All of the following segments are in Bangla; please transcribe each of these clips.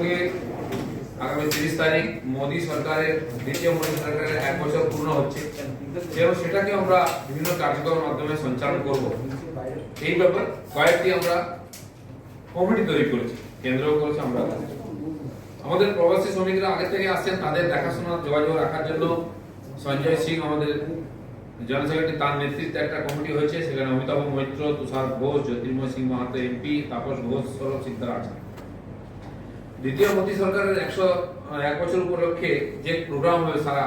আজকে আগামী 30 তারিখ মোদী সরকারের দ্বিতীয় মোদী সরকারের 1 বছর পূর্ণ হচ্ছে এবং সেটাকে আমরা বিভিন্ন কার্যক্রমের মাধ্যমে সঞ্চালন করব। এই ব্যাপারে কয়েকটি আমরা কমিটি তৈরি করেছি, কেন্দ্র করেছি। আমরা আমাদের প্রবাসী শ্রমিকরা আগে থেকে আসছেন, তাদের দেখাশোনা যোগাযোগ রাখার জন্য সঞ্জয় সিং আমাদের জেনারেল সেক্রেটারি, তার নেতৃত্বে একটা কমিটি হয়েছে। সেখানে অমিতাভ মৈত্র, তুষার ঘোষ, জ্যোতির্ময় সিং মাহাতো এমপি, তাপস ঘোষ, সৌরভ সিকদার আছেন। দ্বিতীয় মোদী সরকারের 101 বছর উপলক্ষে যে প্রোগ্রাম হবে সারা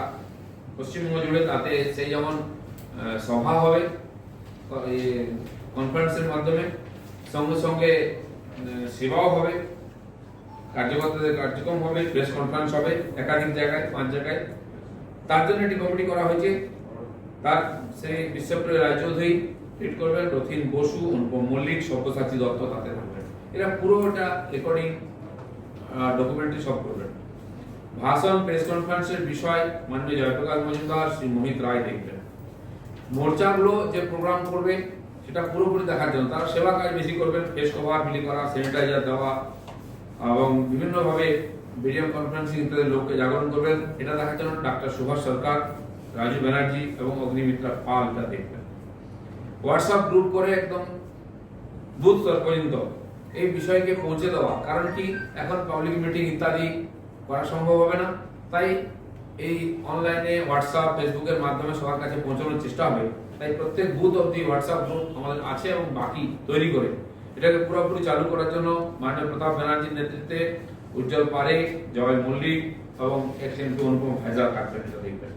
পশ্চিমবঙ্গ জুড়ে, তাতে সেই যেমন সভা হবে কনফারেন্সের মাধ্যমে, সঙ্গে সঙ্গে সেবাও হবে, কার্যকর্তাদের কার্যক্রম হবে, প্রেস কনফারেন্স হবে একাধিক জায়গায়, 5 জায়গায়। তার জন্য একটি কমিটি করা হয়েছে। তার সেই বিশ্বপ্রিয় রায়চৌধুরী লিড করবেন, রথিন বসু, অনুপম মল্লিক, সব্যসাচী দত্ত তাতে থাকবেন। এরা পুরোটা রেকর্ডিং ডকুমেন্টারি সব করবেন। ভাষণ, প্রেস কনফারেন্সের বিষয় মাননীয় জয়প্রকাশ মজুমদার, শ্রী মোহিত রায় দেখবেন। মোর্চাগুলো যে প্রোগ্রাম করবে সেটা পুরোপুরি দেখার জন্য তারা সেবা কাজ বেশি করবেন, ফেস কভার বিলি করা, স্যানিটাইজার দেওয়া এবং বিভিন্নভাবে ভিডিও কনফারেন্সিং ইত্যাদি লোককে জাগরণ করবেন। এটা দেখার জন্য ডাক্তার সুভাষ সরকার, রাজু ব্যানার্জি এবং অগ্নিমিত্রা পাল এটা দেখবেন। হোয়াটসঅ্যাপ গ্রুপ করে একদম বুথ স্তর পর্যন্ত এই বিষয়কে পৌঁছে দেওয়া, কারণ কি এখন পাবলিক মিটিং ইত্যাদি করা সম্ভব হবে না, তাই এই অনলাইনে হোয়াটসঅ্যাপ ফেসবুকের মাধ্যমে সবার কাছে পৌঁছানোর চেষ্টা হবে। তাই প্রত্যেক বুথ অবধি হোয়াটসঅ্যাপ গ্রুপ আমাদের আছে এবং বাকি তৈরি করে এটাকে পুরোপুরি চালু করার জন্য মাননীয় প্রতাপ ব্যানার্জির নেতৃত্বে উজ্জ্বল পারেখ, জয় মল্লিক এবং এক্স-এমপি অনুপম হায়দার থাকবেন। এটা দেখবেন,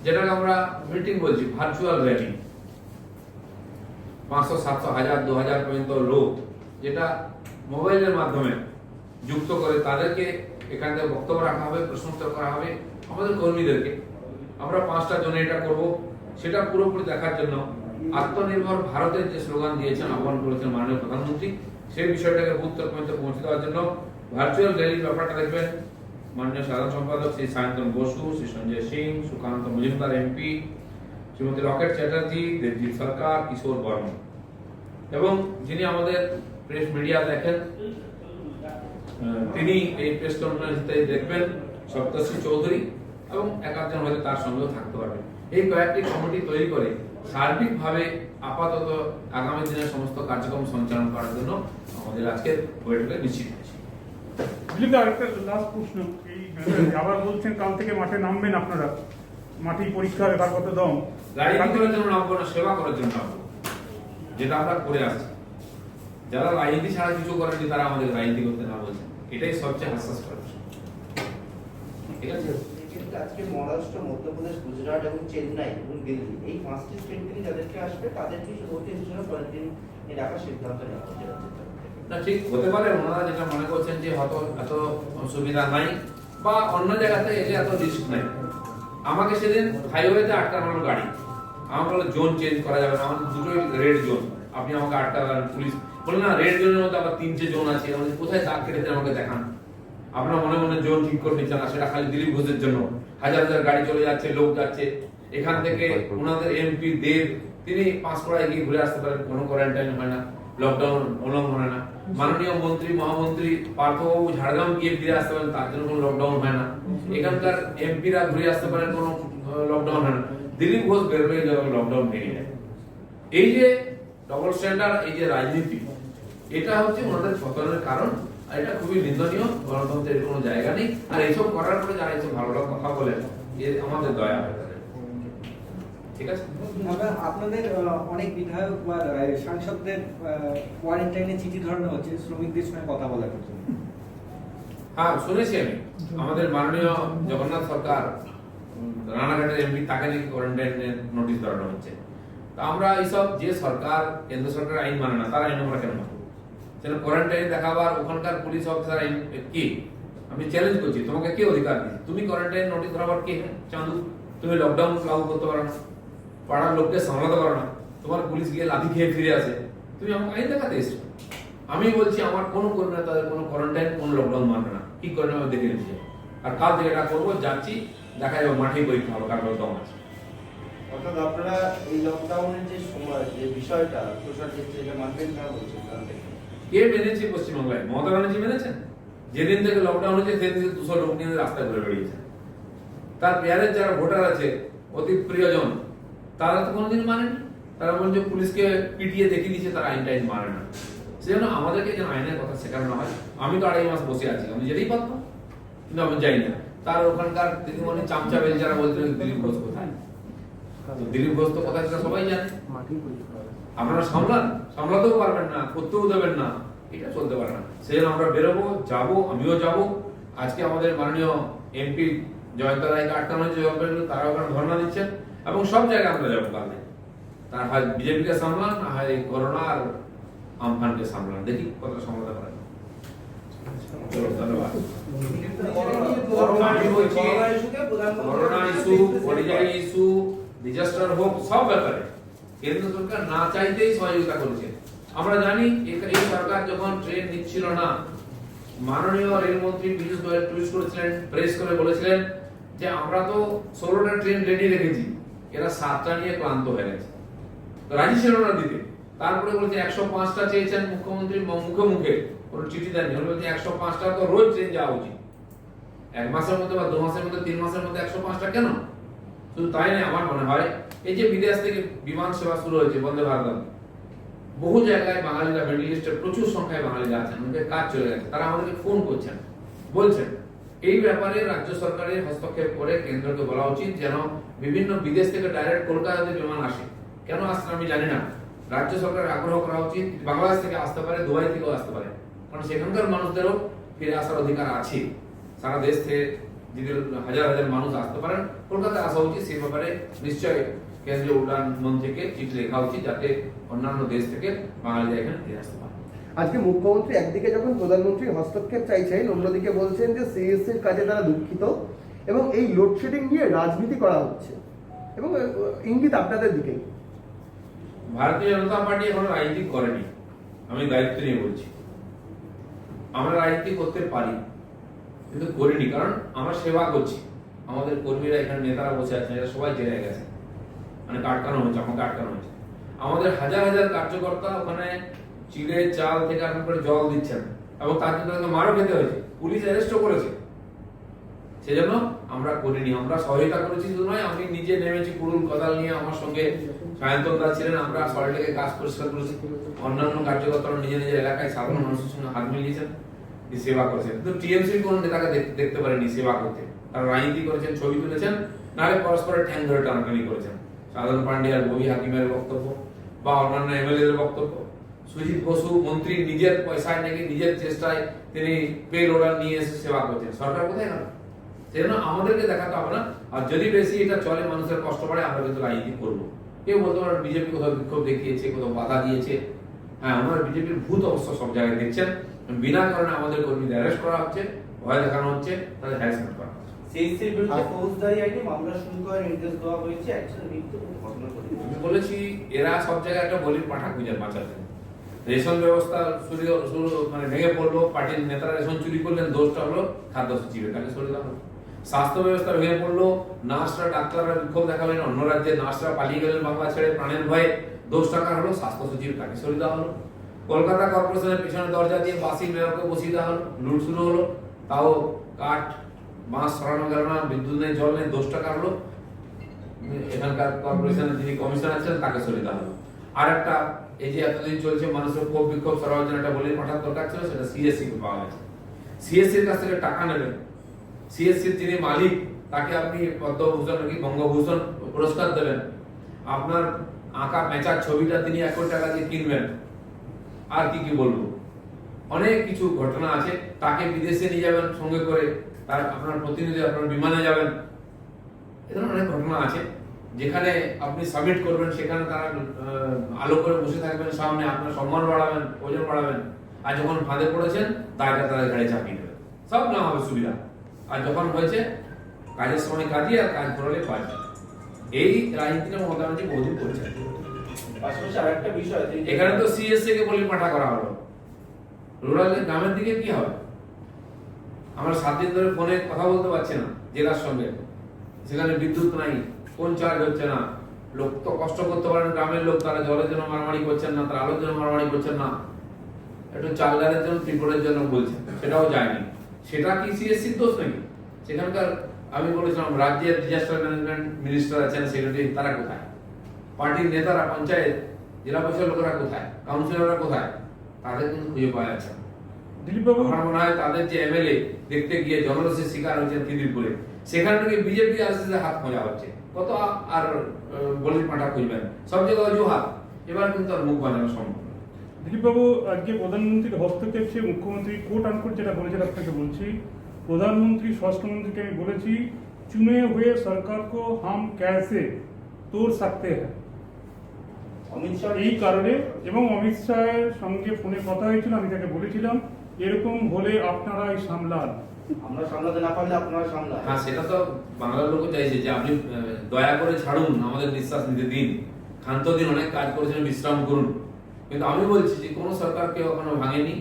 যেটাকে আমরা মিটিং বলছি, ভার্চুয়াল র্যালি। 500, 700, 1000, 2000 পর্যন্ত লোক, যেটা মোবাইলের মাধ্যমে যুক্ত করে তাদেরকে এখান থেকে বক্তব্য রাখা হবে, প্রশ্নোত্তর করা হবে। আমাদের কর্মীদেরকে আমরা 5টা জনে এটা করব। সেটা পুরোপুরি দেখার জন্য আত্মনির্ভর ভারতের যে স্লোগান দিয়েছেন, আহ্বান করেছেন মাননীয় প্রধানমন্ত্রী, সেই বিষয়টাকে বুথ পর্যন্ত পৌঁছে দেওয়ার জন্য ভার্চুয়াল র্যালির ব্যাপারটা দেখবেন মাননীয় সাধারণ সম্পাদক শ্রী সায়ন্তন বসু, শ্রী সঞ্জয় সিং, সুকান্ত মজুমদার এমপি, শ্রীমতী রকেট চ্যাটার্জি, দেবজিৎ সরকার, কিশোর বর্মন এবং যিনি আমাদের প্রেস মিডিয়া দেখেন তিনি এই প্রেস কনফারেন্স দেখবেন, সপ্তর্ষি চৌধুরী এবং একাধজন হয়তো তার সঙ্গেও থাকতে পারবেন। এই কয়েকটি কমিটি তৈরি করে সার্বিকভাবে আপাতত আগামী দিনের সমস্ত কার্যক্রম সঞ্চালন করার জন্য আমাদের আজকের বৈঠকে নিশ্চিত হয়েছে। আরেকটা লাস্ট প্রশ্ন, এই আবার বলছেন কাল থেকে মাঠে নামবেন আপনারা, মাটি পরীক্ষার কাগজ দম রাজনীতি করার জন্য নামবো না, সেবা করার জন্য নামবো, যেটা আমরা করে আসছি। যারা রাজনীতি ছাড়া কিছু করেনি তারা আমাদের রাজনীতি করতে না বলছে, এটাই সবচেয়ে হাস্যাস করার। ঠিক আছে, আজকে মহারাষ্ট্র, মধ্যপ্রদেশ, গুজরাট এবং চেন্নাই এবং দিল্লি, এই 5টি স্টেট থেকে যাদেরকে আসবে তাদেরকে শুধু কোয়ারেন্টাইন রাখার সিদ্ধান্ত নেওয়া হচ্ছে। না, ঠিক হতে পারে ওনারা যেটা মনে করছেন যে হয়তো এত সুবিধা নাই বা অন্য জায়গাতে এলে এত রিস্ক নাই। আমাকে সেদিন হাইওয়েতে আটকানো হলো গাড়ি, আমার বললো জোন চেঞ্জ করা যাবে না, আমাদের দুটোই রেড জোন, আপনি আমাকে আটকাবেন। পুলিশ বললেন না, রেড জোনের মধ্যে আবার 3টে জোন আছে, আমাদের কোথায় দাগ কেটেছে আমাকে দেখান। আপনার মনে মনে জোন ঠিক করে নিচ্ছেন না, সেটা খালি দিলীপ ঘোষের জন্য হাজার হাজার গাড়ি চলে যাচ্ছে, লোক যাচ্ছে। এখান থেকে ওনাদের এমপি দেব, তিনি পাঁশকুড়ায় গিয়ে ঘুরে আসতে পারেন, কোনো কোয়ারেন্টাইন হয় না, লকডাউন উল্লঙ্ঘন হয় না। মাননীয় মন্ত্রী মহামন্ত্রী পার্থবাবু ঝাড়গ্রাম গিয়ে ফিরে আসতে পারেন, তার জন্য কোনো লকডাউন হয় না। এখানকার এমপিরা ঘুরে আসতে পারেন, কোনো লকডাউন হয় না। দিলীপ ঘোষ বের হয়ে যাবে, লকডাউন ভেঙে যায়। এই যে ডবল স্ট্যান্ডার্ড, এই যে রাজনীতি, এটা হচ্ছে ওনাদের পতনের কারণ। আর এটা খুবই নিন্দনীয়, গণতন্ত্রের কোনো জায়গা নেই। আর এইসব করার পরে যারা এইসব ভালো কথা বলেন, আমাদের দয়া হয় তাদের। ঠিক আছে, আপনাদের অনেক বিধায়ক বা সাংসদদের কোয়ারেন্টাইনে চিঠি ধরানো হচ্ছে শ্রমিকদের সঙ্গে কথা বলার জন্য। হ্যাঁ, শুনেছি আমি। আমাদের মাননীয় জগন্নাথ সরকার, রানাঘাটের এমপি, তাকে নাকি কোয়ারেন্টাইনের নোটিশ ধরানো হচ্ছে। তা আমরা এইসব, যে সরকার, কেন্দ্র সরকার আইন মানে না, তার আইন আমরা কেন মানব? সেটা কোয়ারেন্টাইন দেখাবার ওখানকার পুলিশ অফিসার আইন কি? আমি চ্যালেঞ্জ করছি, তোমাকে কে অধিকার দিচ্ছে? তুমি কোয়ারেন্টাইন নোটিশ ধরাবার কে? চাঁদু, তুমি লকডাউন লাগু করতে পারো না, পাড়ার লোককে সামলাতে পারো না, তোমার পুলিশ গিয়ে লাঠি খেয়ে ফিরে আসে, তুমি আমাকে আইন দেখাতে এসছো? আমি বলছি আমার কোনো কর্মী না, তাদের কোনো কোয়ারেন্টাইন, কোনো লকডাউন মানবে না। কি করবে আমি দেখে নিচ্ছি, আর কাল থেকে এটা করবো, যাচ্ছি, দেখা যাবে মাঠেই পরীক্ষা হবে কার লকডাউন আছে। অর্থাৎ আপনারা এই লকডাউনের যে সময়, যে বিষয়টা প্রসার ক্ষেত্রে, এটা মানবেন না বলছেন? কে মেনেছে পশ্চিমবাংলায়? মমতা ব্যানার্জি মেনেছেন? যেদিন থেকে লকডাউন হয়েছে সেদিন থেকে 200 লোক নিয়ে রাস্তায় ঘুরে বেরিয়েছে। তার পেয়ারের যারা ভোটার আছে, অতি প্রিয়জন, তারা তো কোনোদিন মানেনি। তারা বলছে পুলিশকে পিটিয়ে দেখিয়ে দিচ্ছে, তারা আইন টাইন মানে না। সেজন্য আমাদেরকে যেন আইনের কথা শেখানো হয়। আমি তো 2.5 মাস বসে আছি, আমি যেতেই পারতাম, কিন্তু আমি যাই না। তার ওখানকার দিদিমণি চামচা বেলচারা বলতে দিলীপ ঘোষ কোথায়, তো দিলীপ ঘোষ তো কোথায় সেটা সবাই জানে। আপনারা সামলাতেও পারবেন না, করতেও দেবেন না, এটা চলতে পারে না। সেজন্য আমরা বেরোবো, যাবো, আমিও যাব। আজকে আমাদের মাননীয় এমপি জয়ন্ত রায়কে আটকানো হয়েছে, তারা ওখানে ধর্ণা দিচ্ছেন, এবং সব জায়গায় আমরা যাবো কালকে। তার হয় বিজেপিকে সামলান, না হয় করোনা আর আমফানকে সামলান, দেখি কতটা সামলাতে পারেন। চলো, ধন্যবাদ। করোনা ইস্যু, পরিযায়ী ইস্যু, ডিজাস্টার হোক, সব ব্যাপারে কেন্দ্র সরকার না চাইতেই সহযোগিতা করেছে। আমরা জানি এই সরকার যখন ট্রেন নিচ্ছিল না, মাননীয় রেলমন্ত্রী পীযূষ গোয়েল টুইট করেছিলেন, প্রেস করে বলেছিলেন যে আমরা তো 16টা ট্রেন রেডি রেখেছি, এরা 7টা নিয়ে ক্লান্ত হয়ে গেছে, তো রাজি ছিল না দিতে। তারপরে বলছে 105টা চেয়েছেন মুখ্যমন্ত্রী মুখে মুখে, কোনো চিঠি দেননি। বলছে 105টা তো রোজ ট্রেন যাওয়া উচিত, 1 মাসের মধ্যে বা 2 মাসের মধ্যে 3 মাসের মধ্যে 105টা কেন? শুধু তাই নয়, আমার মনে হয় এই যে বিদেশ থেকে বিমান সেবা শুরু হয়েছে বন্দে ভারত, বহু জায়গায় বাঙালিরা মিডল ইস্টে প্রচুর সংখ্যায় বাঙালিরা আছেন, ওদের কাজ চলে গেছে, তারা আমাদেরকে ফোন করছেন, বলছেন এই ব্যাপারে রাজ্য সরকারের হস্তক্ষেপ করে কেন্দ্রকে বলা উচিত যেন বিভিন্ন বিদেশ থেকে ডাইরেক্ট কলকাতাতে বিমান আসে। কেন আসছে আমি জানি না, রাজ্য সরকারের আগ্রহ করা উচিত। বাংলাদেশ থেকে আসতে পারে, দুবাই থেকেও আসতে পারে, কারণ সেখানকার মানুষদেরও ফিরে আসার অধিকার আছে। সারা দেশ থেকে যদি হাজার হাজার মানুষ আসতে পারেন, কলকাতায় আসা উচিত। সেই ব্যাপারে নিশ্চয়ই কেন্দ্রীয় উড়ান মন্ত্রীকে চিঠি লেখা উচিত, যাতে অন্যান্য দেশ থেকে বাঙালিরা এখানে ফিরে আসতে পারে। আজকে মুখ্যমন্ত্রী একদিকে যখন প্রধানমন্ত্রীর হস্তক্ষেপ চাইছেন, অন্যদিকে বলছেন যে সিএসসির কাজে তারা দুঃখিত এবং এই লোডশেডিং নিয়ে রাজনীতি করা হচ্ছে, এবং ইঙ্গিত আপনাদের দিকেই। ভারতীয় জনতা পার্টি এখনো রাজনীতি করেনি, আমি দায়িত্ব নিয়ে বলছি। আমরা রাজনীতি করতে পারি, কিন্তু করিনি, কারণ আমরা সেবা করছি। আমাদের কর্মীরা এখানে, নেতারা বসে আছেন, এরা সবাই জেনে গেছে, মানে আটকানো হয়েছে, আমাকে আটকানো হয়েছে। আমাদের হাজার হাজার কার্যকর্তা ওখানে চিড়ে চাল থেকে আরম্ভ করে জল দিচ্ছেন, এবং তার জন্য তাকে মারও খেতে হয়েছে, পুলিশ অ্যারেস্টও করেছে। সেজন্য আমরা করিনি, আমরা সহায়তা করেছি। শুধু নয়, আমি নিজে নেমেছি কুড়ুল কোদাল নিয়ে, আমার সঙ্গে সায়ন্তন দা ছিলেন, আমরা সল্টলেকে গাছ পরিষ্কার করেছি। অন্যান্য কার্যকর্তারা নিজের নিজের এলাকায় সাধারণ মানুষের সঙ্গে হাত মিলিয়েছেন, সেবা করেছেন। কিন্তু টিএমসির কোন নেতাকে দেখতে পারেনি সেবা করতে। তারা রাজনীতি করেছেন, ছবি তুলেছেন, নাহলে পরস্পরের ঠ্যাং ধরে টানাটানি করেছেন। সাধারণ পান্ডিয়ার, ববি হাকিমের বক্তব্য বা অন্যান্য এমএলএ বক্তব্য, সুজিত বসু মন্ত্রী নিজের পয়সায় নাকি নিজের চেষ্টায় তিনি পে লোডার নিয়ে এসে সেবা করছেন। সরকার কোথায় গেল? সেজন্য আমাদেরকে দেখাতে হবে না। আর যদি বেশি এটা চলে, মানুষের কষ্ট পড়ে, আমরা কিন্তু রাজনীতি করবো। কেউ বলতে পারেন বিজেপি কোথাও বিক্ষোভ দেখিয়েছে, কোথাও বাধা দিয়েছে। হ্যাঁ, আমরা বিজেপির ভূত অবশ্য সব জায়গায় দেখছেন। বিনা কারণে আমাদের কর্মীদের অ্যারেস্ট করা হচ্ছে, ভয় দেখানো হচ্ছে, তাদের হ্যারাসমেন্ট করা হচ্ছে। সিএসসির বিরুদ্ধে ফৌজদারি আইনে মামলা শুরু করার নির্দেশ দেওয়া হয়েছে, একজন মৃত্যু ঘটনা ঘটেছে। আমি বলেছি, এরা সব জায়গায় একটা বলির পাঠা খুঁজে বাঁচাতে। রেশন ব্যবস্থা শুরু মানে ভেঙে পড়লো, পার্টির নেতারা রেশন চুরি করলেন, দোষটা হলো খাদ্য সচিবের, তাকে সরিয়ে দেওয়া হলো। স্বাস্থ্য ব্যবস্থা ভেঙে পড়লো, নার্সরা ডাক্তাররা বিক্ষোভ দেখালেন, অন্য রাজ্যে নার্সরা পালিয়ে গেলেন বাংলা ছেড়ে প্রাণের ভয়ে, দোষ টাকা হলো স্বাস্থ্য সচিব, তাকে সরিয়ে দেওয়া হলো। কলকাতা কর্পোরেশনের পিছনে দরজা দিয়ে বাসি মেয়রকে বসিয়ে দেওয়া হলো, লুট শুরু হলো, তাও কাঠ বাঁশ সরানো গেল না, বিদ্যুৎ নেই, জল নেই, 10 টাকা হলো। এখানকার কর্পোরেশনের যিনি কমিশনার ছিলেন, তাকে সরিয়ে দেওয়া হলো। আর একটা, এই যে এতদিন চলছে মানুষের ক্ষোভ বিক্ষোভ সরাবার জন্য একটা বলির পাঠার দরকার ছিল, সেটা সিএসসি কে পাওয়া গেছে। সিএসসির কাছ থেকে টাকা নেবেন, সিএসসির যিনি মালিক, তাকে আপনি পদ্মভূষণ কি বঙ্গভূষণ পুরস্কার দেবেন, আপনার আঁকা মেচার ছবিটা তিনি 1 কোটি টাকা দিয়ে কিনবেন। আর কি কি বলবো, অনেক কিছু ঘটনা আছে। তাকে বিদেশে নিয়ে যাবেন সঙ্গে করে, তার আপনার প্রতিনিধি আপনার বিমানে যাবেন, এ ধরনের অনেক ঘটনা আছে। যেখানে আপনি সাবমিট করবেন, সেখানে তারা আলো করে বসে থাকবেন সামনে, আপনার সম্মান বাড়াবেন, ওজন বাড়াবেন। আর যখন ফাঁদে পড়েছেন, দায়টা তাদের ঘাড়ে চাপিয়ে দেবেন। সব না হবে সুবিধা। আর যখন হয়েছে, কাজের সময় কাজই, আর কাজ করালে কাজ। এই রাজনীতিটা মমতা ব্যানার্জি বহুদিন করছেন। পাশাপাশি আরেকটা বিষয়, এখানে তো সিএসসি কে বলি পাঠা করা হলো, রুরালের গ্রামের দিকে কি হবে? আমরা 7 দিন ধরে ফোনে কথা বলতে পারছি না জেলার সঙ্গে, সেখানে বিদ্যুৎ নাই, কোন চার্জ হচ্ছে না, লোক তো কষ্ট করতে পারেন, গ্রামের লোক, তারা জলের জন্য মারামারি করছেন না, তারা আলোর জন্য মারামারি করছেন না, একটু চাল ডালের জন্য, ত্রিপুরের জন্য বলছেন, সেটাও যায়নি। সেটা কি সিএসসির দোষ নাকি? সেখানকার আমি বলেছিলাম রাজ্যের ডিজাস্টার ম্যানেজমেন্ট মিনিস্টার আছেন, সেক্রেটারি, তারা কোথায়? পার্টির নেতারা, পঞ্চায়েত, জেলা পরিষদ লোকেরা কোথায়? কাউন্সিলররা কোথায়? তাদের কিন্তু খুঁজে পাওয়া যাচ্ছে না। দিলীপবাবু, আমার মনে হয় তাদের যে এমএলএ দেখতে গিয়ে জনরসের শিকার হয়েছেন খিদিরপুরে, সেখান থেকে বিজেপি আসছে হাত খোঁজা হচ্ছে। কত আর বলির পাঁঠা খুঁজবেন? সব জায়গায় অজুহাত। এবার কিন্তু আর মুখ বাঁধানো সম্ভব না। দিলীপবাবু, আজকে প্রধানমন্ত্রীর হস্তক্ষেপ সে মুখ্যমন্ত্রী কোট আনকোট যেটা বলেছেন আপনাকে বলছি, প্রধানমন্ত্রী স্বরাষ্ট্রমন্ত্রীকে আমি বলেছি, চুনে হয়ে সরকার কো হাম ক্যাসে তোড় सकते हैं। অমিত শাহ এই কারণে, এবং অমিত শাহের সঙ্গে ফোনে কথা হয়েছিল, আমি তাকে বলেছিলাম এরকম হলে আপনারাই সামলান। আমরা সামলাতে না পারলে আপনারা সামলান। হ্যাঁ, সেটা তো বাংলার লোকও চাইছে যে আপনি দয়া করে ছাড়ুন, আমাদের নিঃশ্বাস নিতে দিন। ক্ষান্ত দিন, অনেক কাজ করেছেন, বিশ্রাম করুন। কিন্তু আমি বলছি যে কোনো सरकार के এখনো ভাঙেনি।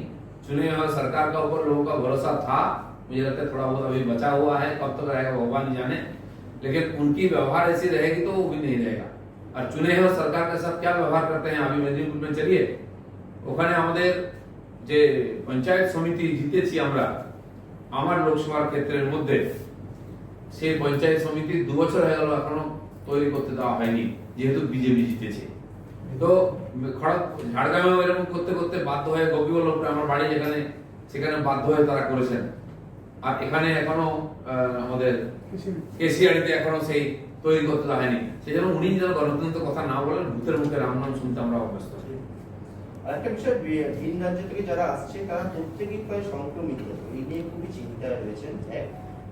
चुने हुए सरकार का ऊपर लोगों का भरोसा था। मुझे लगता है थोड़ा बहुत अभी बचा हुआ है, कब तक रहेगा भगवान जाने। लेकिन उनकी व्यवहार ऐसी रहेगी तो वो भी नहीं रहेगा। और चुने हुए सरकार के साथ क्या व्यवहार करते हैं, अभी मेदिनीपुर में चलिए, ওখানে আমাদের যে পঞ্চায়েত সমিতি জিতেছি আমরা, আমার লোকসভার ক্ষেত্রের মধ্যে, সেই পঞ্চায়েত সমিতি 2 বছর হয়ে গেল এখনো তৈরি করতে দেওয়া হয়নি, যেহেতু বিজেপি জিতেছে। তো ঝাড়গ্রামে এরকম করতে করতে বাধ্য হয়ে গোপীবল্লভপুরে আমার বাড়ি যেখানে, সেখানে বাধ্য হয়ে তারা করেছেন। আর এখানে এখনো আমাদের কেশিয়াড়িতে এখনো সেই তৈরি করতে দেওয়া হয়নি। সেজন্য উনি যেন গণতন্ত্রের কথা না বলেন, ভূতের মুখে রাম নাম শুনতে আমরা অভ্যস্ত। আরেকটা বিষয়, ভিন রাজ্য থেকে যারা আসছে তারা প্রত্যেকেই প্রায় সংক্রমিত। এই নিয়ে খুবই চিন্তায় রয়েছেন। এক,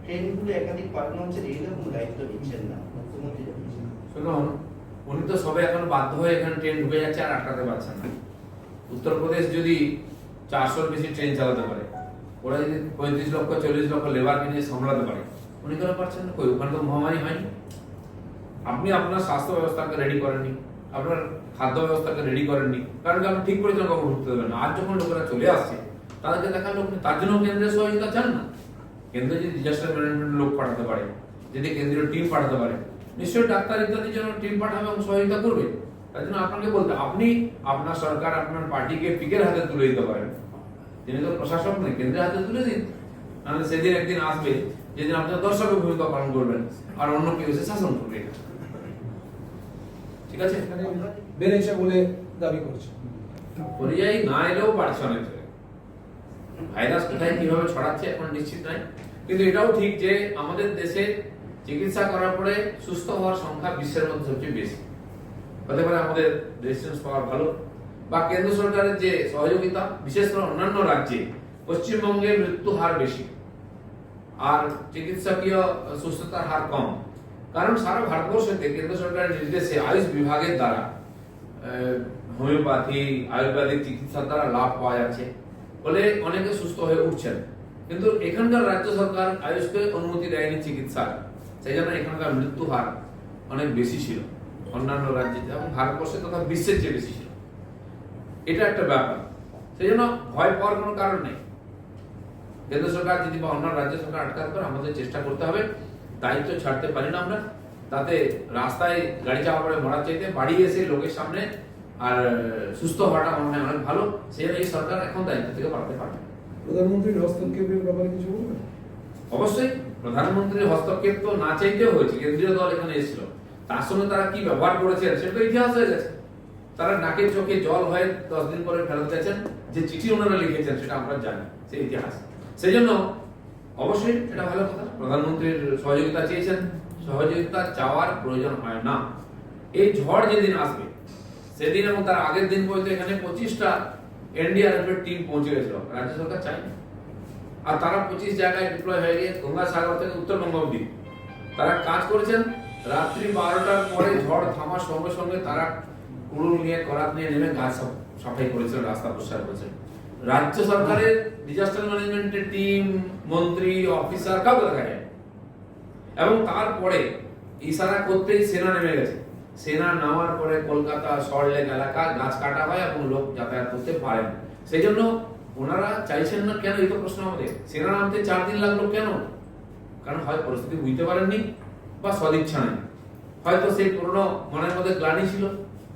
ট্রেনগুলো একাধিক পাঠানো হচ্ছে, রেলের কোনো দায়িত্ব নিচ্ছেন না, মুখ্যমন্ত্রী জানিয়েছেন। শুনুন, উনি তো সবাই এখন বাধ্য হয়ে এখানে ট্রেন ঢুকে যাচ্ছে আর আটকাতে পারছেন না। উত্তরপ্রদেশ যদি 400-র বেশি ট্রেন চালাতে পারে, ওরা যদি 35 লক্ষ 40 লক্ষ লেবারকে নিয়ে সামলাতে পারে, উনি কেন পারছেন না? কই, ওখানে তো মহামারী হয়নি। আপনি আপনার স্বাস্থ্য ব্যবস্থাকে রেডি করেননি, আপনার খাদ্য ব্যবস্থাকে রেডি করেননি, কারণ আপনি ঠিক করেছেন কখন ঢুকতে দেবেন না। আজ যখন লোকেরা চলে আসছে তাদেরকে দেখার লোক নেই, তার জন্য কেন্দ্রের সহযোগিতা চান না। কেন্দ্র যদি ডিজাস্টার ম্যানেজমেন্ট লোক পাঠাতে পারে, যদি কেন্দ্রীয় টিম পাঠাতে পারে, নিশ্চয়ই ডাক্তার ইত্যাদির জন্য টিম পাঠাবে এবং সহযোগিতা করবে। তার জন্য আপনাকে বলতে, আপনি আপনার সরকার, আপনার পার্টিকে পিকের হাতে তুলে দিতে পারেন। তিনি তো প্রশাসক নেই, কেন্দ্রের হাতে তুলে দিন। নাহলে সেদিন একদিন আসবে যেদিন আপনার দর্শকের ভূমিকা পালন করবেন আর অন্য কেউ এসে শাসন করবে। ঠিক আছে, বেড়েছে বলে দাবি করছে। পরিযায়ী না এলেও বাড়ছে অনেক জায়গায়। ভাইরাস কোথায় কিভাবে ছড়াচ্ছে এখন নিশ্চিত নাই, কিন্তু এটাও ঠিক যে আমাদের দেশে চিকিৎসা করার পরে সুস্থ হওয়ার সংখ্যা বিশ্বের মধ্যে সবচেয়ে বেশি। হতে পারে আমাদের রেজিস্ট্যান্স পাওয়ার ভালো, বা কেন্দ্র সরকারের যে সহযোগিতা, বিশেষ করে অন্যান্য রাজ্যে পশ্চিমবঙ্গে মৃত্যু হার বেশি আর চিকিৎসকীয় সুস্থতার হার কম। কারণ সারা ভারতবর্ষেতে কেন্দ্র সরকারের নির্দেশে আয়ুষ বিভাগের দ্বারা হোমিওপ্যাথি, আয়ুর্বেদিক চিকিৎসার দ্বারা লাভ পাওয়া যাচ্ছে বলে অনেকে সুস্থ হয়ে উঠছেন। কিন্তু এখানকার রাজ্য সরকার আয়ুষকে অনুমতি দেয়নি চিকিৎসার, সেই জন্য এখানকার মৃত্যু হার অনেক বেশি ছিল অন্যান্য রাজ্যে, এবং ভারতবর্ষে তথা বিশ্বের চেয়ে বেশি ছিল। এটা একটা ব্যাপার, সেই জন্য ভয় পাওয়ার কোনো কারণ নেই। কেন্দ্র সরকার যদি বা অন্য রাজ্য সরকার আটকাতে পারে, আমাদের চেষ্টা করতে হবে। দায়িত্ব ছাড়তে পারি না আমরা। তাতে রাস্তায় গাড়ি চাপা পড়ে মরার চাইতে বাড়ি এসে লোকের সামনে আর সুস্থ হওয়াটা মনে হয় অনেক ভালো। সেই জন্য এই সরকার এখন দায়িত্ব থেকে পারতে পারবে। প্রধানমন্ত্রীর হস্তক্ষেপের ব্যাপারে কিছু বলবেন? অবশ্যই প্রধানমন্ত্রীর হস্তক্ষেপ তো না চাইতেও হয়েছে। কেন্দ্রীয় দল এখানে এসেছিল, তার সঙ্গে তারা কি ব্যবহার করেছেন সেটা তো ইতিহাস হয়ে গেছে। তারা নাকের চোখে জল হয়ে 10 দিন পরে ফেরত গেছেন। যে চিঠি ওনারা লিখেছেন সেটা আমরা জানি, সেই ইতিহাস। সেই জন্য অবশ্যই এটা ভালো কথা, প্রধানমন্ত্রীর সহযোগিতা চেয়েছেন। সহযোগিতা চাওয়ার প্রয়োজন হয় না। এই ঝড় যেদিন আসবে সেদিন এবং তার আগের দিন পর্যন্ত এখানে 25টা এনডিআরএফ এর টিম পৌঁছে গেছিল, রাজ্য সরকার চায়নি। আর তারা 25 জায়গায় ডিপ্লয় হয়ে গিয়ে গঙ্গাসাগর থেকে উত্তরবঙ্গ অব্দি তারা কাজ করেছেন। রাত্রি 12টার পরে ঝড় থামার সঙ্গে সঙ্গে তারা কুড়ুল নিয়ে, করাত নিয়ে নেমে গাছ সাফাই করেছেন, রাস্তা পরিষ্কার করেছেন। রাজ্য সরকারের ডিজাস্টার ম্যানেজমেন্টের টিম, মন্ত্রী, অফিসার কাউকে দেখা যায়। এবং তারপরে ইশারা করতেই সেনা নেমে গেছে। সেনা নামার পরে কলকাতা সল্টলেক এলাকা গাছ কাটা হয় এবং লোক যাতায়াত করতে পারেন। সেই জন্য ওনারা চাইছেন না কেন, এই তো প্রশ্ন আমাদের। সেনা নামতে 4 দিন লাগলো কেন? কারণ হয় পরিস্থিতি বুঝতে পারেননি বা সদিচ্ছা নেই। হয়তো সেই পুরনো মনের মধ্যে গ্লানি ছিল,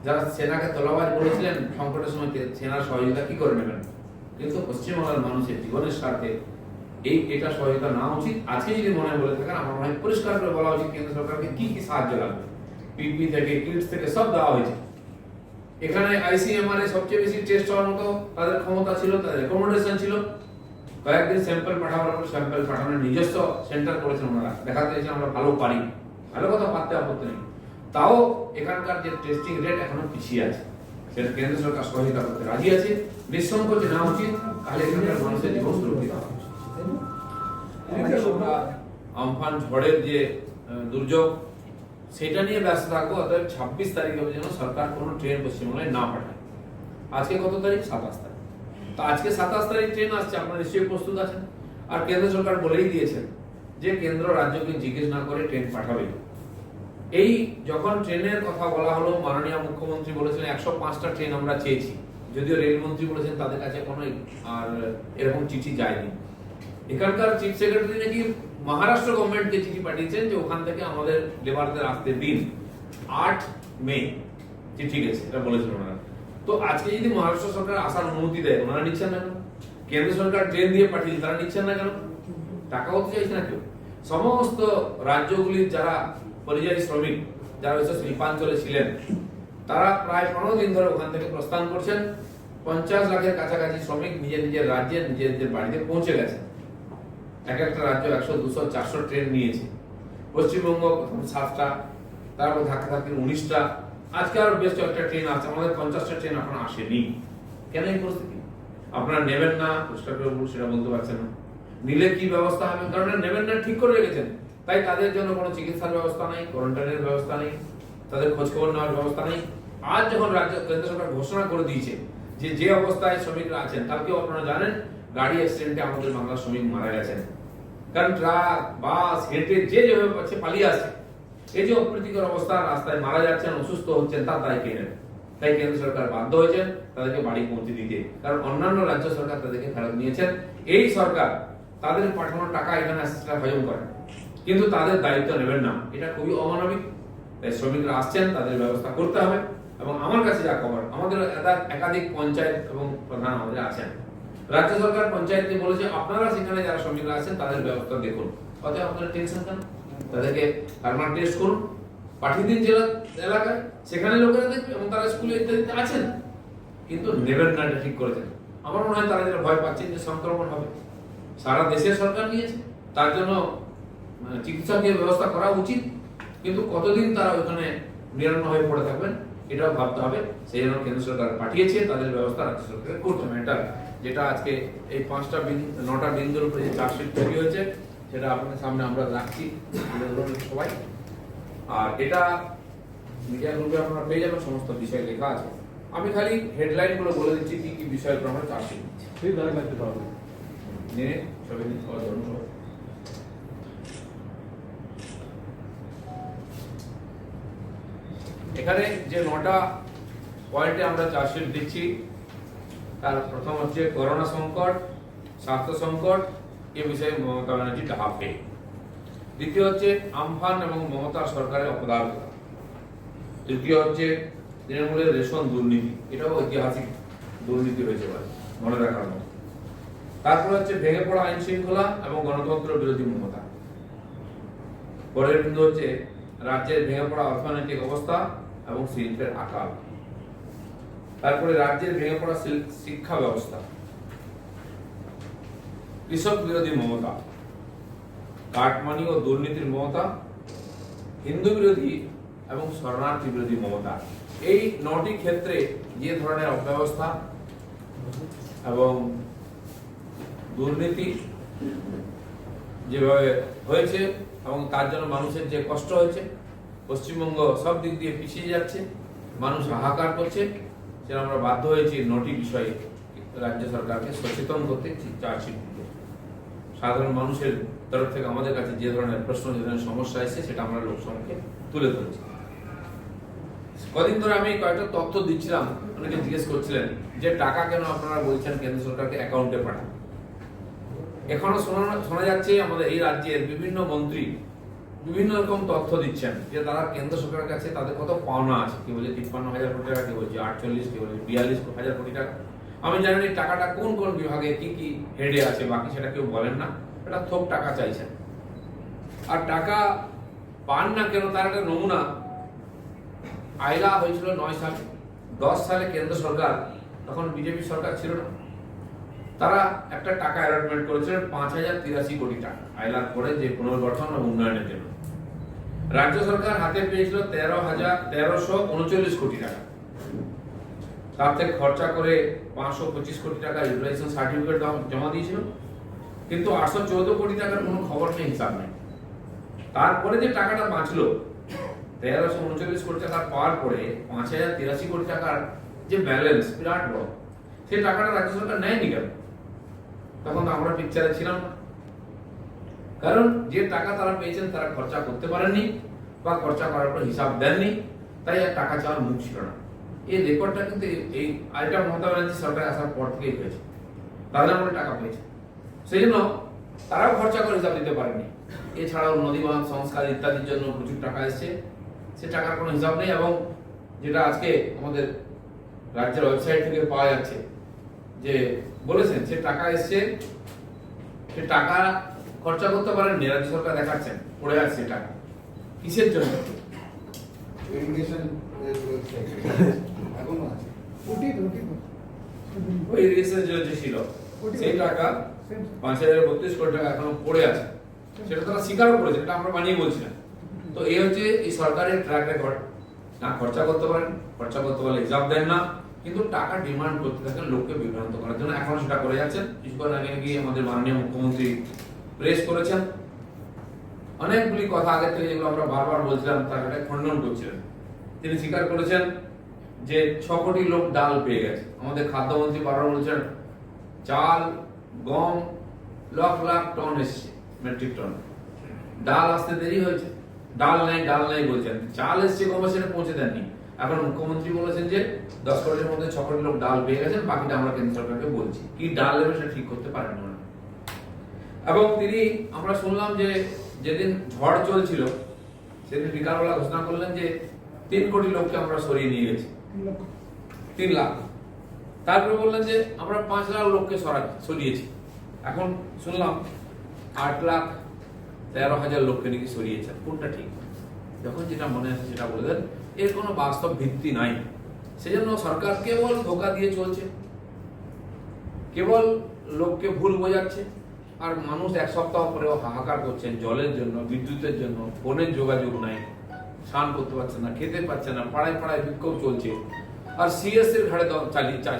যারা সেনাকে তোলাবাজ বলেছিলেন সংকটের সময় সেনার সহযোগিতা কি করে নেবেন। কিন্তু পশ্চিমবঙ্গের মানুষের জীবনের স্বার্থে এটা সহায়তা না উচিত। আজকে যদি মনে বলে থাকেন, আমার মনে হয় পরিষ্কার করে বলা উচিত কেন্দ্র সরকারকে কি কি সাহায্য লাগবে। পিপি থেকে কিটস থেকে সব দেওয়া হয়েছে। এখানে আইসিএমআর এ সবচেয়ে বেশি টেস্ট হওয়ার মতো তাদের ক্ষমতা ছিল, তাদের রেকমেন্ডেশন ছিল। কয়েকদিন স্যাম্পল পাঠাবার পর স্যাম্পল পাঠানোর নিজস্ব সেন্টার করেছেন ওনারা, দেখা যাচ্ছে আমরা ভালো পারি, ভালো কথা পারতে আপত্তি নেই। তাও এখানকার যে টেস্টিং রেট এখনো পিছিয়ে আছে, সেটা কেন্দ্র সরকার সহযোগিতা করতে রাজি আছে। নিঃসংকোচে না উচিত, তাহলে এখানকার মানুষের জীবন সুরক্ষিত হবে। আমরা আমফান ঝড়ের যে দুর্যোগ সেটা নিয়ে ব্যস্ত থাকবো। অর্থাৎ 26 তারিখে যেন সরকার কোনো ট্রেন পশ্চিমবঙ্গে না পাঠায়। আজকে কত তারিখ? 27 তারিখ। তো আজকে 27 তারিখ ট্রেন আসছে, আপনারা নিশ্চয়ই প্রস্তুত আছেন। আর কেন্দ্র সরকার বলেই দিয়েছেন যে কেন্দ্র রাজ্যকে জিজ্ঞেস না করে ট্রেন পাঠাবে। এই যখন ট্রেনের কথা বলা হলো, মাননীয় মুখ্যমন্ত্রী বলেছিলেন 105টা ট্রেন আমরা চেয়েছি, যদিও রেলমন্ত্রী বলেছেন তাদের কাছে কোনো আর এরকম চিঠি যায়নি। এখানকার চিফ সেক্রেটারি নাকি মহারাষ্ট্র গভর্নমেন্টকে চিঠি পাঠিয়েছেন যে ওখান থেকে আমাদের লেবারদের আসতে দিন। 8 মে চিঠি গেছে, এটা বলেছেন ওনারা। তো আজকে যদি মহারাষ্ট্র সরকার আসার অনুমতি দেয়, ওনারা নিচ্ছেন না কেন? কেন্দ্র সরকার ট্রেন দিয়ে পাঠিয়েছে, তারা নিচ্ছেন না কেন? টাকাও তো চাইছে না কেউ। সমস্ত রাজ্যগুলির যারা পরিযায়ী শ্রমিক, যারা হচ্ছে শিল্পাঞ্চলে ছিলেন, তারা প্রায় 15 দিন ধরে ওখান থেকে প্রস্থান করছেন। 50 লাখের কাছাকাছি শ্রমিক নিজের নিজের রাজ্যে নিজের নিজের বাড়িতে পৌঁছে গেছে। এক একটা রাজ্য 100, 200, 400 ট্রেন নিয়েছে। পশ্চিমবঙ্গ প্রথম 7টা, তারপর ধাক্কা ধাক্কি 19টা, আজকে আরো বেশ কয়েকটা ট্রেন আছে। আমাদের 50টা ট্রেন এখন আসেনি। কেন এই পরিস্থিতি? আপনারা নেবেন না, পরিষ্কার করে সেটা বলতে পারছেন না। নিলে কি ব্যবস্থা হবে? কারণ নেবেন না ঠিক করে রেখেছেন, তাই তাদের জন্য কোনো চিকিৎসার ব্যবস্থা নেই, কোয়ারেন্টাইনের ব্যবস্থা নেই, তাদের খোঁজ খবর নেওয়ার ব্যবস্থা নেই। আজ যখন রাজ্য কেন্দ্র সরকার ঘোষণা করে দিয়েছে যে যে অবস্থায় শ্রমিকরা আছেন, কালকেও আপনারা জানেন গাড়ি অ্যাক্সিডেন্টে আমাদের বাংলার শ্রমিক মারা গেছেন। কারণ ট্রাক, বাস, হেঁটে যে যেভাবে পাচ্ছে পালিয়ে আসে। এই যে অপ্রীতিকর অবস্থা, রাস্তায় মারা যাচ্ছেন, অসুস্থ হচ্ছেন, তার দায় কে নেবে? তাই কেন্দ্র সরকার বাধ্য হয়েছেন তাদেরকে বাড়ি পৌঁছে দিতে। কারণ অন্যান্য রাজ্য সরকার তাদেরকে ফেরত নিয়েছেন। এই সরকার তাদের পাঠানোর টাকা এখানে আসছে হজম করে, কিন্তু তাদের দায়িত্ব নেবেন না। এটা খুবই অমানবিক। তাই শ্রমিকরা আসছেন, তাদের ব্যবস্থা করতে হবে। এবং আমার কাছে যা খবর, আমাদের একাধিক পঞ্চায়েত এবং প্রধান আমাদের আছেন। রাজ্য সরকার পঞ্চায়েতকে বলেছে আপনারা সেখানে যারা শ্রমিকরা আছেন তাদের ব্যবস্থা দেখুন। অতএব আপনারা টেনশন কেন? তাদেরকে থার্মাল টেস্ট করুন, পাঠিয়ে দিন জেলা এলাকায়, সেখানে লোকেরা দেখবে এবং তারা স্কুলে ইত্যাদিতে আছেন। কিন্তু নেবেন না, এটা ঠিক করেছেন। আমার মনে হয় তারা যেটা ভয় পাচ্ছেন যে সংক্রমণ হবে। সারা দেশের সরকার নিয়েছে, তার জন্য চিকিৎসকের ব্যবস্থা করা উচিত, কিন্তু কতদিন তারা ওখানে নিরান্ন হয়ে পড়ে থাকবেন এটাও ভাবতে হবে। সেই জন্য কেন্দ্র সরকার পাঠিয়েছে, তাদের ব্যবস্থা রাজ্য সরকার করতে হবে। এটা যেটা আজকে এই 9টা বিন্দুর উপরে যে চার্জশিট তৈরি হয়েছে, সেটা আপনাদের সামনে আমরা রাখছি সবাই। আর এটা মিডিয়া গ্রুপে আপনারা পেয়ে যাবেন, সমস্ত বিষয় লেখা আছে। আমি খালি হেডলাইন গুলো বলে দিচ্ছি কি কি বিষয়ের উপর আমরা চার্জশিট দিচ্ছি। নিয়ে ছবি দিতে পাওয়ার জন্য এখানে যে 9টা পয়েন্টে আমরা চার্জশিট দিচ্ছি, তার প্রথম হচ্ছে করোনা সংকট, স্বাস্থ্য সংকট, এ বিষয়ে মমতা ব্যানার্জি ডাকে। দ্বিতীয় হচ্ছে আমফান এবং মমতা সরকারের অপদার্থতা। তৃতীয় হচ্ছে তৃণমূলের রেশন দুর্নীতি, এটাও ঐতিহাসিক দুর্নীতি হয়েছে বলে মনে রাখার মতো। তারপর হচ্ছে ভেঙে পড়া আইন শৃঙ্খলা এবং গণতন্ত্র বিরোধী মমতা। পরের বিন্দু হচ্ছে রাজ্যের ভেঙে পড়া অর্থনৈতিক অবস্থা এবং শিল্পের আকাল। তারপরে রাজ্যের ভেঙে পড়া শিক্ষা ব্যবস্থা, কৃষক বিরোধী মমতা, কাটমানি ও দুর্নীতির মমতা, হিন্দু বিরোধী এবং শরণার্থী বিরোধী মমতা। এই 9টি ক্ষেত্রে যে ধরনের অব্যবস্থা এবং দুর্নীতি যেভাবে হয়েছে এবং তার জন্য মানুষের যে কষ্ট হয়েছে, পশ্চিমবঙ্গ সব দিক দিয়ে পিছিয়ে যাচ্ছে, মানুষ হাহাকার করছে, সেটা আমরা বাধ্য হয়েছি 9টি বিষয়ে রাজ্য সরকারকে সচেতন করতে চার্জশিট দিতে। সাধারণ মানুষের তরফ থেকে আমাদের কাছে যে ধরনের প্রশ্ন, যে ধরনের সমস্যা এসেছে, সেটা আমরা লোকসভাকে তুলে ধরেছি। কদিন ধরে আমি কয়েকটা তথ্য দিচ্ছিলাম, অনেকে জিজ্ঞেস করছিলেন যে টাকা কেন আপনারা বলছেন কেন্দ্র সরকারকে অ্যাকাউন্টে পাঠান। এখনো শোনা যাচ্ছে আমাদের এই রাজ্যের বিভিন্ন মন্ত্রী বিভিন্ন রকম তথ্য দিচ্ছেন যে তারা কেন্দ্র সরকারের কাছে তাদের কত পাওনা আছে। কি বলছে 53,000 কোটি টাকা, কি বলছে 48, কি বলছে 42,000 কোটি টাকা। আমি জানি টাকাটা কোন কোন বিভাগে কি কি হেডে আছে, বাকি সেটা কেউ বলেন না। একটা থোক টাকা চাইছেন। আর টাকা পান না কেন তার একটা নমুনা আইলা হয়েছিল 9 সালে, 10 সালে কেন্দ্র সরকার, তখন বিজেপি সরকার ছিল না, তারা একটা টাকা অ্যালটমেন্ট করেছিলেন 5083 কোটি টাকা আইলার পরে যে পুনর্গঠন ও উন্নয়নের জন্য। রাজ্য সরকার হাতে পেয়েছিল 1339 কোটি টাকা, তার থেকে খরচা করে 525 কোটি টাকা ইউটিলাইজেশন সার্টিফিকেট জমা দিয়েছিল, কিন্তু 814 কোটি টাকার কোনো খবর নেই, হিসাব নেই। তারপরে যে টাকাটা বাঁচলো 1339 কোটি টাকা পাওয়ার পরে 5083 কোটি টাকার যে ব্যালেন্স বিরাট বড়, সেই টাকাটা রাজ্য সরকার নেয়নি কেন? তখন তো আমরা পিকচারে ছিলাম না, কারণ যে টাকা তারা পেয়েছেন তারা খরচা করতে পারেননি বা খরচা করার পর হিসাব দেননি, তাই আর টাকা চাওয়ার মুখ ছিল না। এই রেকর্ডটা কিন্তু এই আইটা মমতা ব্যানার্জি সরকার আসার পর থেকেই হয়েছে, তাদের আমরা টাকা পেয়েছে, সেই জন্য তারাও খরচা করে হিসাব দিতে পারেনি। এছাড়াও নদী বাঁধ সংস্কার ইত্যাদির জন্য প্রচুর টাকা এসছে, সে টাকার কোনো হিসাব নেই। এবং যেটা আজকে আমাদের রাজ্যের ওয়েবসাইট থেকে পাওয়া যাচ্ছে যে বলেছেন সে টাকা এসছে, সে টাকা খরচা করতে পারেননি, রাজ্য সরকার দেখাচ্ছেন পড়ে আছে টাকা, কিসের জন্য? ওই ইরিগেশনের জন্য যে ছিল সেই টাকা 5032 কোটি টাকা এখনো পড়ে আছে, সেটা তারা স্বীকারও করেছে, এটা আমরা বানিয়ে বলছি না। তো এই হচ্ছে এই সরকারের ট্র্যাক রেকর্ড, না খরচা করতে পারেন, খরচা করতে পারলে হিসাব দেন না, কিন্তু টাকা ডিমান্ড করতে থাকেন লোককে বিভ্রান্ত করার জন্য, এখনো সেটা করে যাচ্ছেন। কিছুক্ষণ আগে গিয়ে আমাদের মাননীয় মুখ্যমন্ত্রী প্রেস করেছেন, অনেকগুলি কথা আগে থেকে যেগুলো আমরা বারবার বলছিলাম তার একটা খণ্ডন করছিলেন। তিনি স্বীকার করেছেন যে 6 কোটি লোক ডাল পেয়ে গেছে। আমাদের খাদ্যমন্ত্রী বারবার বলছেন চাল গম লাখ লাখ টন এসছে, মেট্রিক টন, ডাল আসতে দেরি হয়েছে, ডাল নাই বলছেন, চাল এসছে গম সেটা পৌঁছে দেননি। এখন মুখ্যমন্ত্রী বলেছেন যে 10 কোটির মধ্যে 6 কোটি লোক ডাল পেয়ে গেছেন, বাকিটা আমরা কেন্দ্র সরকারকে বলছি, কি ডাল নেবে সেটা ঠিক করতে পারেন না। এবং তিনি আমরা শুনলাম যে যেদিন ঝড় চলছিল সেদিন বিকালবেলা ঘোষণা করলেন যে 3 কোটি লোককে আমরা সরিয়ে নিয়ে গেছি, 3 লাখ। তারপরে বললেন যে আমরা 5 লাখ লোককে সরিয়েছি। এখন শুনলাম 8,13,000 লোককে নাকি সরিয়েছেন, কোনটা ঠিক? যখন যেটা মনে আছে সেটা বলে দেন, এর কোনো বাস্তব ভিত্তি নাই। সেজন্য সরকার কেবল ধোকা দিয়ে চলছে, কেবল লোককে ভুল বোঝাচ্ছে, আর মানুষ এক সপ্তাহ পরেও হাহাকার করছেন জলের জন্য, বিদ্যুতের জন্য, ফোনের যোগাযোগ নাই, স্নান করতে পারছে না, খেতে পারছে না, পাড়ায় পাড়ায় বিক্ষোভ চলছে। আর সিএস এর ঘাড়ে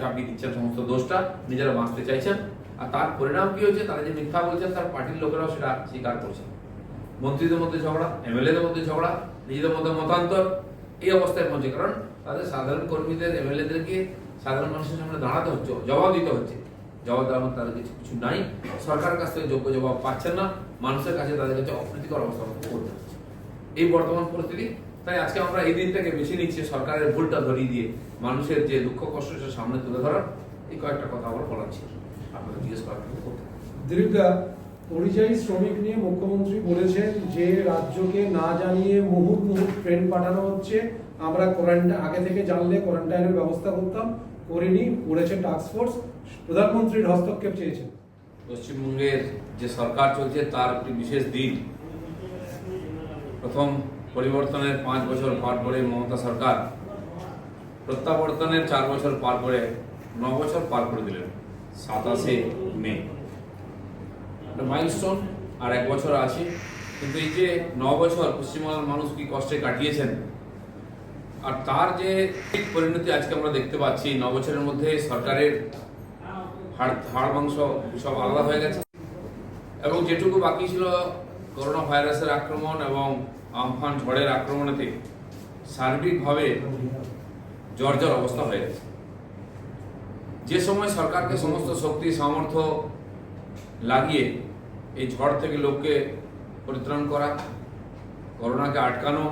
চাপিয়ে দিচ্ছেন সমস্ত দোষটা, নিজেরা বাঁচতে চাইছেন। আর তার পরিণাম কি হয়েছে? তারা যে মিথ্যা বলছেন তার পার্টির লোকেরাও সেটা স্বীকার করছেন। মন্ত্রীদের মধ্যে ঝগড়া, এমএলএদের মধ্যে ঝগড়া, নিজেদের মধ্যে মতান্তর, এই অবস্থায় পৌঁছে। কারণ তাদের সাধারণ কর্মীদের, এমএলএদেরকে সাধারণ মানুষের সামনে দাঁড়াতে হচ্ছে, জবাব দিতে হচ্ছে, জবাব দেওয়ার মতো তাদের কিছু নাই। সরকারের কাছ থেকে যোগ্য জবাব পাচ্ছেন না, মানুষের কাছে তাদের কাছে অপ্রীতিকর অবস্থা করতে হচ্ছে। এই বর্তমান পরিস্থিতি, তাই আজকে আমরা এই দিনটাকে বেছে নিচ্ছি সরকারের ভুলটা ধরিয়ে দিয়ে মানুষের যে দুঃখ কষ্ট সেটা সামনে তুলে ধরার। এই কয়েকটা কথা আমরা বলাচ্ছি, আপনারা জিজ্ঞেস করার করতে। দিলীপদা, পরিযায়ী শ্রমিক নিয়ে মুখ্যমন্ত্রী বলেছেন যে রাজ্যকে না জানিয়ে মুহূর্ত ট্রেন পাঠানো হচ্ছে, আমরা আগে থেকে জানলে কোয়ারেন্টাইনের ব্যবস্থা করতাম, করিনি, করেছে টাস্কফোর্স, প্রধানমন্ত্রীর হস্তক্ষেপ চেয়েছেন। পশ্চিমবঙ্গের যে সরকার চলছে তার একটি বিশেষ দিন। প্রথম পরিবর্তনের 5 বছর পার করে মমতা সরকার প্রত্যাবর্তনের 4 বছর পার করে 9 বছর পার করে দিলেন 27শে মে। মাইলস্টোন, আর 1 বছর আছে। কিন্তু এই যে 9 বছর পশ্চিমবঙ্গের মানুষ কি কষ্টে কাটিয়েছেন, আর তার যে পরিণতি আজকে আমরা দেখতে পাচ্ছি, 9 বছরের মধ্যে সরকারের হাড় মাংস সব আলাদা হয়ে গেছে। এবং যেটুকু বাকি ছিল করোনা ভাইরাসের আক্রমণ এবং আমফান ঝড়ের আক্রমণেতে সার্বিকভাবে জর্জর অবস্থা হয়ে গেছে। যে সময় সরকারকে সমস্ত শক্তি সামর্থ্য লাগিয়ে এই ঝড় থেকে লোককে পরিত্রাণ করা, করোনাকে আটকানো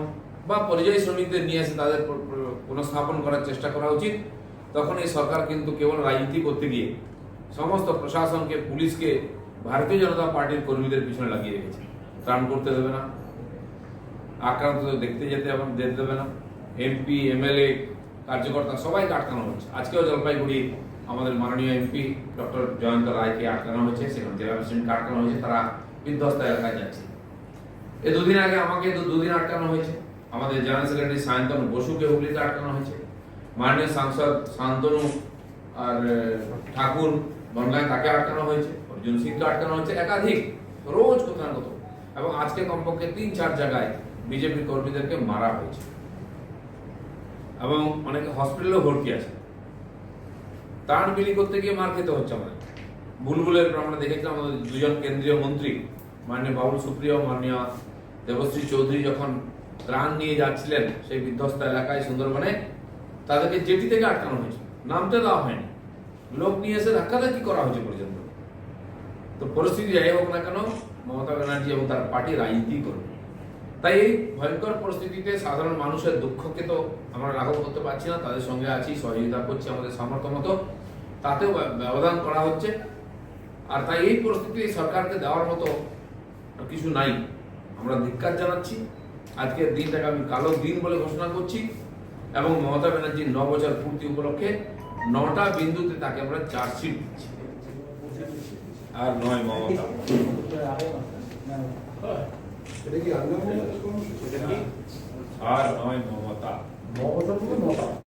বা পরিযায়ী শ্রমিকদের নিয়ে এসে তাদের পুনঃস্থাপন করার চেষ্টা করা উচিত, তখন এই সরকার কিন্তু কেবল রাজনীতি করতে গিয়ে সমস্ত প্রশাসনকে, পুলিশকে ভারতীয় জনতা পার্টির কর্মীদের পিছনে লাগিয়ে রেখেছে। ত্রাণ করতে দেবে না, আক্রান্ত দেখতে যেতে দেবে না, এমপি, এমএলএ, কার্যকর্তা সবাইকে আটকানো হচ্ছে। আজকেও জলপাইগুড়ি আমাদের মাননীয় এমপি ডক্টর জয়ন্ত রায়কে আটকানো হয়েছে, সেখানে জেলা প্রেসিডেন্টকে আটকানো হয়েছে, তারা বিধ্বস্ত এলাকায় যাচ্ছে। এই দুদিন আগে আমাকে দুদিন আটকানো হয়েছে, আমাদের জেনারেল সেক্রেটারি সায়ন্তনু বসুকে হুগলিতে আটকানো হয়েছে, মাননীয় সাংসদ শান্তনু আর ঠাকুর বনগাঁয় তাকে আটকানো হয়েছে, অর্জুন সিংকে আটকানো হয়েছে, একাধিক রোজ কোথাও না কোথাও। এবং আজকে কমপক্ষে 3-4 জায়গায় বিজেপি কর্মীদেরকে মারা হয়েছে এবং অনেকে হসপিটালেও ভর্তি আছে। ত্রাণ বিলি করতে গিয়ে মার খেতে হচ্ছে আমাদের। বুলবুলের আমরা দেখেছিলাম আমাদের দুজন কেন্দ্রীয় মন্ত্রী মাননীয় বাবুল সুপ্রিয়, মাননীয় দেবশ্রী চৌধুরী যখন ত্রাণ নিয়ে যাচ্ছিলেন সেই বিধ্বস্ত এলাকায় সুন্দরবনে, তাদেরকে জেটি থেকে আটকানো হয়েছে, নামতে দেওয়া হয়নি, লোক নিয়ে এসে ধাক্কাধাক্কি করা হয়েছে পর্যন্ত। তো পরিস্থিতি যাই হোক না কেন, মমতা ব্যানার্জি এবং তার পার্টি রাজনীতি করবে। তাই এই ভয়ঙ্কর পরিস্থিতিতে সাধারণ মানুষের দুঃখকে তো আমরা লাঘব করতে পারছি না, তাদের সঙ্গে আছি, সহযোগিতা করছি আমাদের সামর্থ্য মতো, তাতেও ব্যবধান করা হচ্ছে। আর তাই এই পরিস্থিতি সরকারকে দেওয়ার মতো কিছু নাই, আমরা ধিক্কার জানাচ্ছি। আজকের দিনটাকে আমি কালো দিন বলে ঘোষণা করছি এবং মমতা ব্যানার্জির 9 বছর পূর্তি উপলক্ষে 9টা বিন্দুতে তাকে আমরা চার্জশিট দিচ্ছি। আর নয় মমতা, এটা কি আগে আর নয় মমতা।